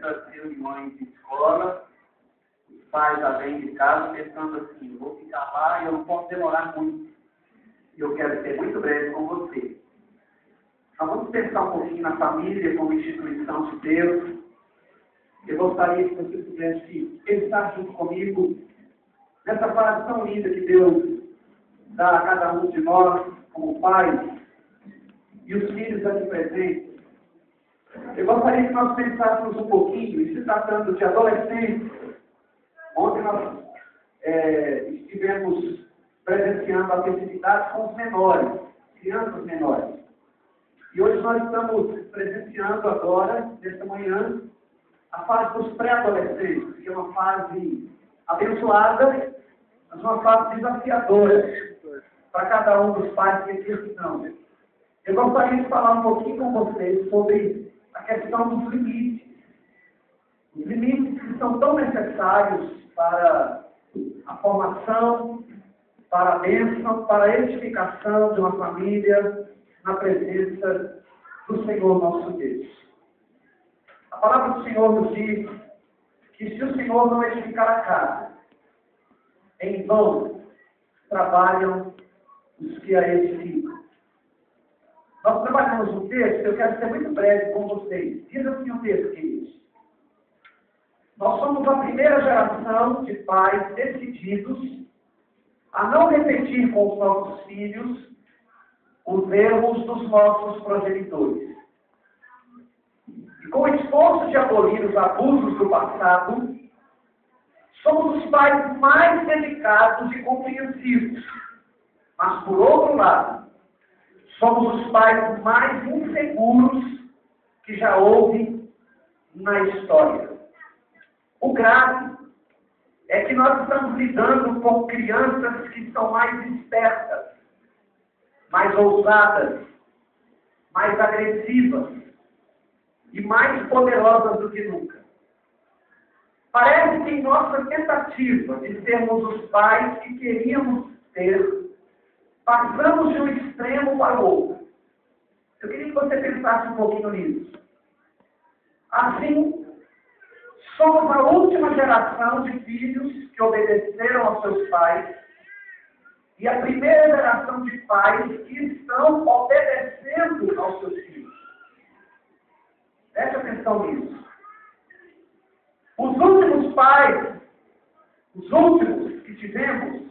nessas reuniões de escola, os pais já vêm de casa pensando assim, eu vou ficar lá e eu não posso demorar muito. E eu quero ser muito breve com você. Nós vamos pensar um pouquinho na família como instituição de Deus. Eu gostaria que você pudesse pensar junto comigo nessa fase tão linda que Deus dá a cada um de nós, como pais, e os filhos aqui presentes. Eu gostaria que nós pensássemos um pouquinho, e se tratando de adolescentes, onde nós estivemos presenciando a festividade com os menores, crianças menores. E hoje nós estamos presenciando agora, nesta manhã, a fase dos pré-adolescentes, que é uma fase abençoada, mas uma fase desafiadora para cada um dos pais que aqui estão. Eu gostaria de falar um pouquinho com vocês sobre a questão dos limites. Os limites que são tão necessários para a formação, para a bênção, para a edificação de uma família na presença do Senhor nosso Deus. A palavra do Senhor nos diz que se o Senhor não edificar a casa, em vão trabalham os que a edificam. Nós trabalhamos um texto, eu quero ser muito breve com vocês. Diz assim o texto, queridos. Nós somos a primeira geração de pais decididos a não repetir com os nossos filhos os erros dos nossos progenitores. E com o esforço de abolir os abusos do passado, somos os pais mais dedicados e compreensivos. Mas, por outro lado, somos os pais mais inseguros que já houve na história. O grave é que nós estamos lidando com crianças que são mais espertas, mais ousadas, mais agressivas e mais poderosas do que nunca. Parece que em nossa tentativa de sermos os pais que queríamos ter, passamos de um extremo para o outro. Eu queria que você pensasse um pouquinho nisso. Assim, somos a última geração de filhos que obedeceram aos seus pais e a primeira geração de pais que estão obedecendo aos seus filhos. Preste atenção nisso. Os últimos pais, os últimos que tivemos,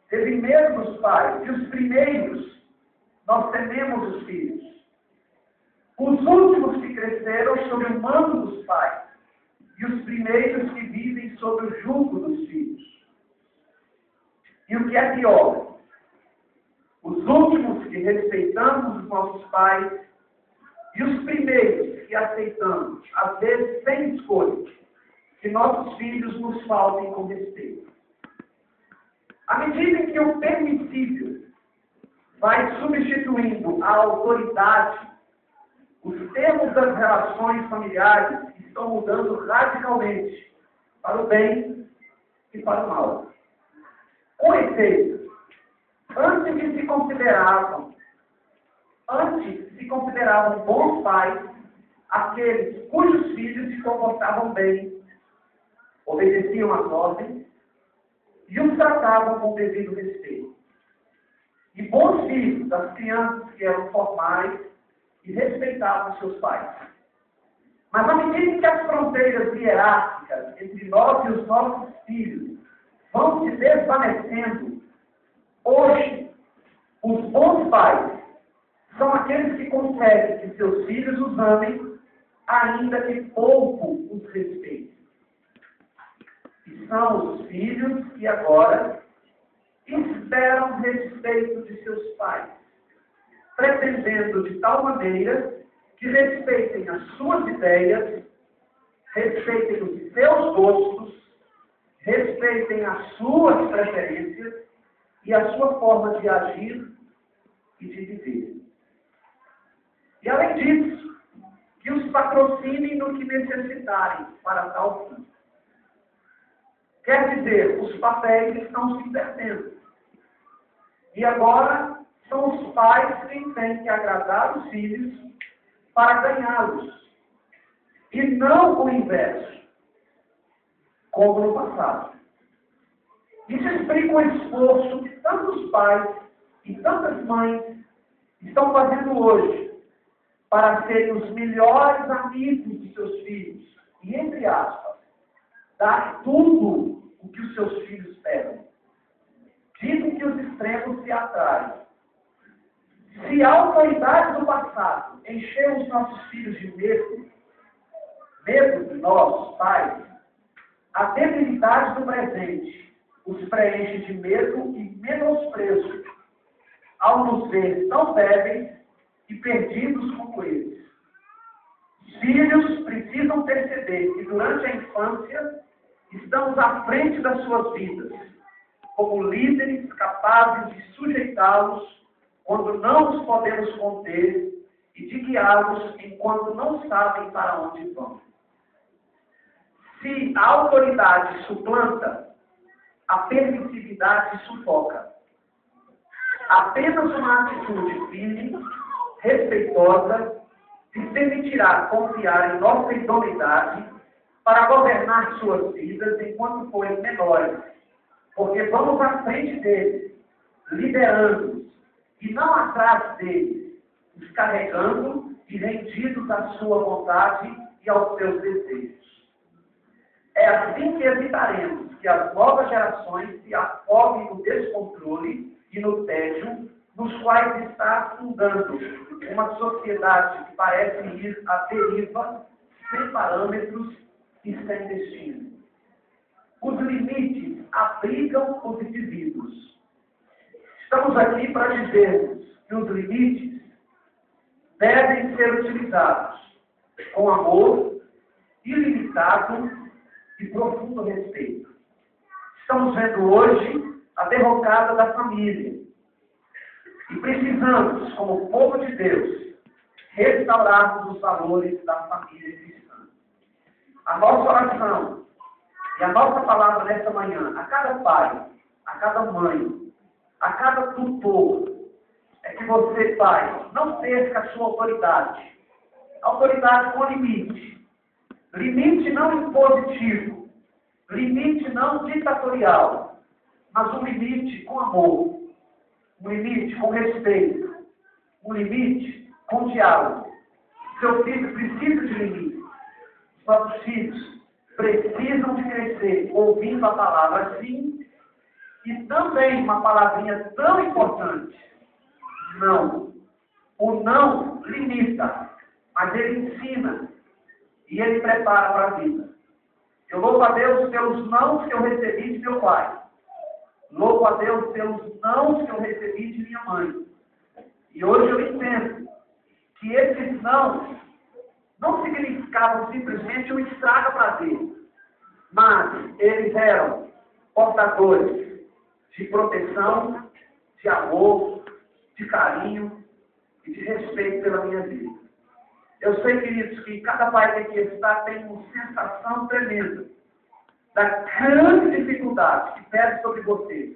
teve mesmo os pais, e os primeiros, nós tememos os filhos. Os últimos que cresceram sob o mando dos pais, e os primeiros que vivem sob o jugo dos filhos. E o que é pior, os últimos que respeitamos os nossos pais, e os primeiros que aceitamos, às vezes sem escolha, que nossos filhos nos faltem com respeito. À medida em que o permissível vai substituindo a autoridade, os termos das relações familiares estão mudando radicalmente para o bem e para o mal. Com efeito, antes se consideravam bons pais aqueles cujos filhos se comportavam bem, obedeciam às ordens e os tratavam com devido respeito. E bons filhos das crianças que eram formais e respeitavam seus pais. Mas à medida que as fronteiras hierárquicas entre nós e os nossos filhos vão se desvanecendo, hoje, os bons pais são aqueles que conseguem que seus filhos os amem, ainda que pouco os respeitem. E são os filhos que agora esperam respeito de seus pais, pretendendo de tal maneira que respeitem as suas ideias, respeitem os seus gostos, respeitem as suas preferências e a sua forma de agir e de viver. E além disso, que os patrocinem no que necessitarem para tal fim. Quer dizer, os papéis estão se invertendo. E agora são os pais quem têm que agradar os filhos para ganhá-los. E não o inverso, como no passado. Isso explica o esforço que tantos pais e tantas mães estão fazendo hoje para serem os melhores amigos de seus filhos e, entre aspas, dar tudo o que os seus filhos pedem. Dizem que os extremos se atraem. Se a autoridade do passado encheu os nossos filhos de medo de nós, pais, a debilidade do presente os preenche de medo e menosprezo ao nos ver tão débeis e perdidos como eles. Os filhos precisam perceber que durante a infância estamos à frente das suas vidas, como líderes capazes de sujeitá-los quando não os podemos conter e de guiá-los enquanto não sabem para onde vão. Se a autoridade suplanta, a permissividade sufoca. Apenas uma atitude firme, respeitosa, lhes permitirá confiar em nossa idoneidade para governar suas vidas enquanto forem menores, porque vamos à frente deles, liderando-os, e não atrás deles, os carregando e rendidos à sua vontade e aos seus desejos. É assim que evitaremos que as novas gerações se afoguem no descontrole e no tédio, nos quais está afundando uma sociedade que parece ir à deriva, sem parâmetros e sem destino. Os limites abrigam os indivíduos. Estamos aqui para dizermos que os limites devem ser utilizados com amor, ilimitado e profundo respeito. Estamos vendo hoje a derrocada da família. E precisamos, como povo de Deus, restaurarmos os valores da família cristã. A nossa oração e a nossa palavra nesta manhã, a cada pai, a cada mãe, a cada tutor, é que você, pai, não perca a sua autoridade. Autoridade com limite. Limite não impositivo. Limite não ditatorial. Mas um limite com amor. Um limite com respeito. Um limite com diálogo. Seu filho precisa de limite. Os nossos filhos precisam de crescer ouvindo a palavra sim. E também uma palavrinha tão importante. Não. O não limita. Mas ele ensina. E ele prepara para a vida. Eu louvo a Deus pelos nãos que eu recebi de meu pai. Louvo a Deus pelos nãos que eu recebi de minha mãe. E hoje eu entendo que esses nãos não significavam simplesmente um estraga-prazer. Mas eles eram portadores de proteção, de amor, de carinho e de respeito pela minha vida. Eu sei, queridos, que cada pai que aqui está tem uma sensação tremenda da grande dificuldade que pesa sobre vocês,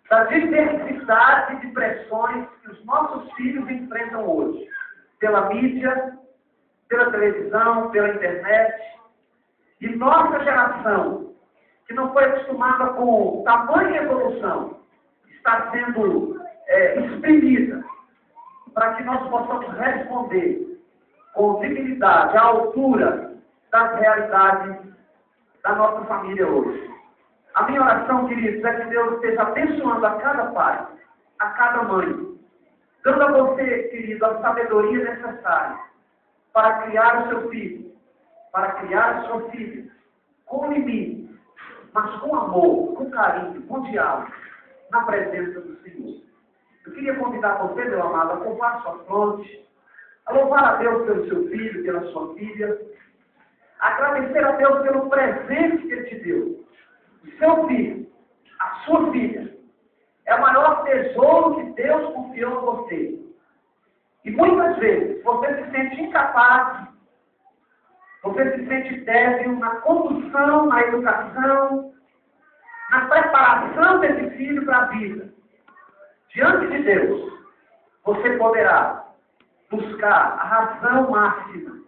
da diversidade de pressões que os nossos filhos enfrentam hoje, pela mídia, pela televisão, pela internet. E nossa geração, que não foi acostumada com tamanha evolução, está sendo exprimida para que nós possamos responder com dignidade, à altura das realidades da nossa família hoje. A minha oração, queridos, é que Deus esteja abençoando a cada pai, a cada mãe, dando a você, querido, a sabedoria necessária para criar o seu filho, para criar a sua filha, com limite, mas com amor, com carinho, com diálogo, na presença do Senhor. Eu queria convidar você, meu amado, a curvar sua fronte, a louvar a Deus pelo seu filho, pela sua filha, a agradecer a Deus pelo presente que Ele te deu. O seu filho, a sua filha, é o maior tesouro que Deus confiou a você. E muitas vezes você se sente incapaz, você se sente débil na condução, na educação, na preparação desse filho para a vida. Diante de Deus, você poderá buscar a razão máxima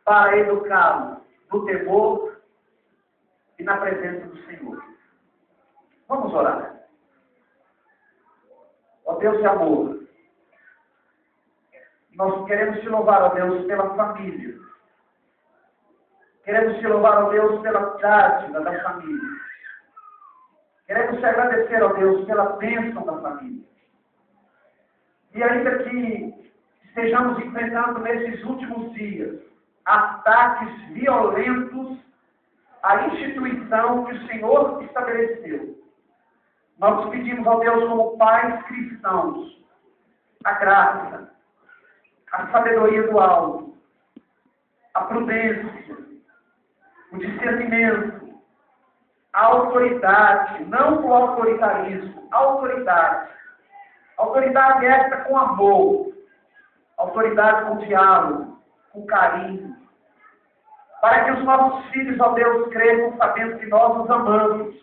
para educá-los no temor e na presença do Senhor. Vamos orar. Ó Deus de amor, nós queremos te louvar, ó Deus, pela família. Queremos te louvar, ó Deus, pela dádiva da família. Queremos te agradecer, ó Deus, pela bênção da família. E ainda que estejamos enfrentando nesses últimos dias ataques violentos à instituição que o Senhor estabeleceu, nós pedimos ao Deus, como pais cristãos, a graça, a sabedoria do alto, a prudência, o discernimento, a autoridade, não o autoritarismo, a autoridade. Autoridade esta com amor, autoridade com diálogo, com carinho, para que os nossos filhos, ó Deus, cresçam sabendo que nós os amamos,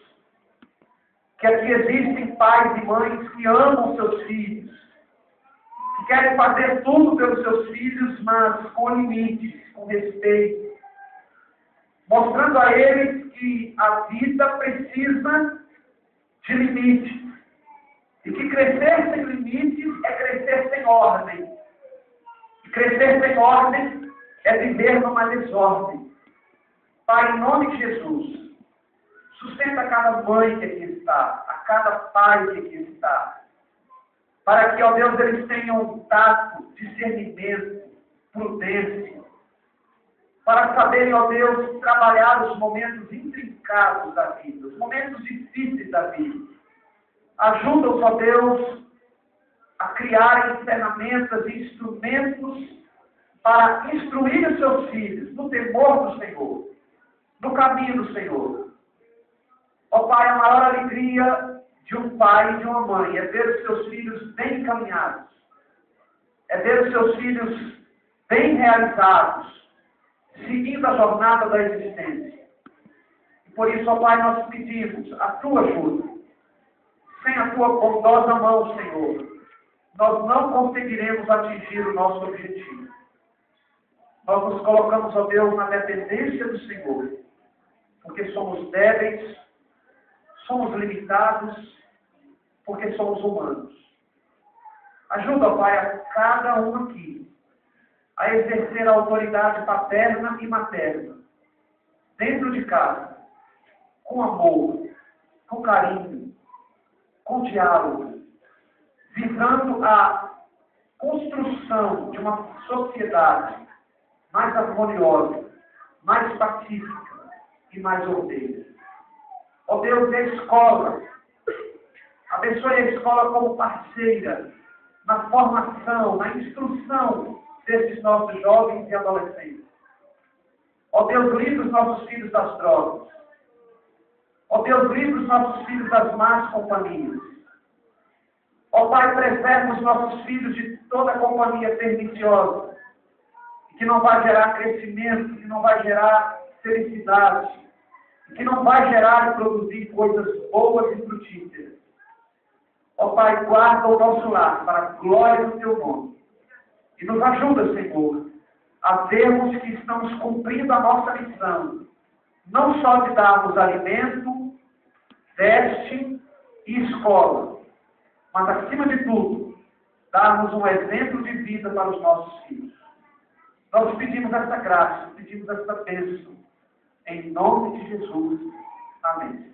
que aqui existem pais e mães que amam seus filhos, que querem fazer tudo pelos seus filhos, mas com limites, com respeito, mostrando a eles que a vida precisa de limites, e que crescer sem limites é crescer sem ordem. E crescer sem ordem é viver numa desordem. Pai, em nome de Jesus, sustenta cada mãe que aqui está, a cada pai que aqui está, para que, ó Deus, eles tenham tato, discernimento, prudência, para saberem, ó Deus, trabalhar os momentos intrincados da vida, os momentos difíceis da vida. Ajuda-os, ó Deus, a criarem ferramentas e instrumentos para instruir os seus filhos no temor do Senhor, no caminho do Senhor. Ó Pai, a maior alegria de um pai e de uma mãe é ver os seus filhos bem encaminhados, é ver os seus filhos bem realizados, seguindo a jornada da existência. E por isso, ó Pai, nós pedimos a Tua ajuda. Sem a Tua bondosa mão, Senhor, nós não conseguiremos atingir o nosso objetivo. Nós nos colocamos, ó Deus, na dependência do Senhor, porque somos débeis, somos limitados, porque somos humanos. Ajuda, ó Pai, a cada um aqui a exercer a autoridade paterna e materna, dentro de casa, com amor, com carinho, com diálogo, visando a construção de uma sociedade mais harmoniosa, mais pacífica e mais ordeira. Ó Deus, a escola, abençoe a escola como parceira na formação, na instrução desses nossos jovens e adolescentes. Ó Deus, livre os nossos filhos das drogas. Ó Deus, livre os nossos filhos das más companhias. Ó Pai, preserva os nossos filhos de toda companhia perniciosa, que não vai gerar crescimento, que não vai gerar felicidade, que não vai gerar e produzir coisas boas e frutíferas. Ó Pai, guarda o nosso lar para a glória do Teu nome. E nos ajuda, Senhor, a vermos que estamos cumprindo a nossa missão, não só de darmos alimento, veste e escola, mas, acima de tudo, darmos um exemplo de vida para os nossos filhos. Nós pedimos essa graça, pedimos essa bênção, em nome de Jesus. Amém.